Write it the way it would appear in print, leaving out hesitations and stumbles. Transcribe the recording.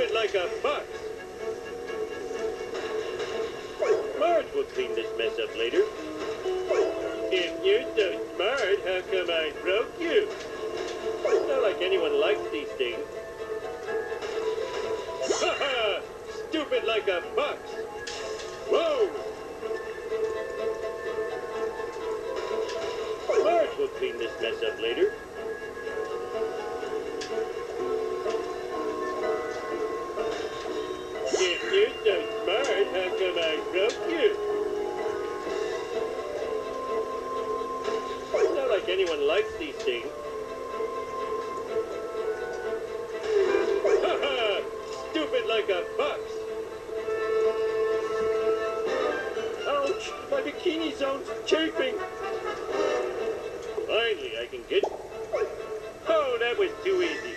Stupid like a fox. Marge will clean this mess up later. If you're so smart, how come I broke you? Not like anyone likes these things. Ha ha! Stupid like a fox. Whoa! Marge will clean this mess up later. If you're so smart, how come I broke you? Not like anyone likes these things. Ha ha! Stupid like a fox. Ouch! My bikini zone's chafing. Finally, I can get... Oh, that was too easy.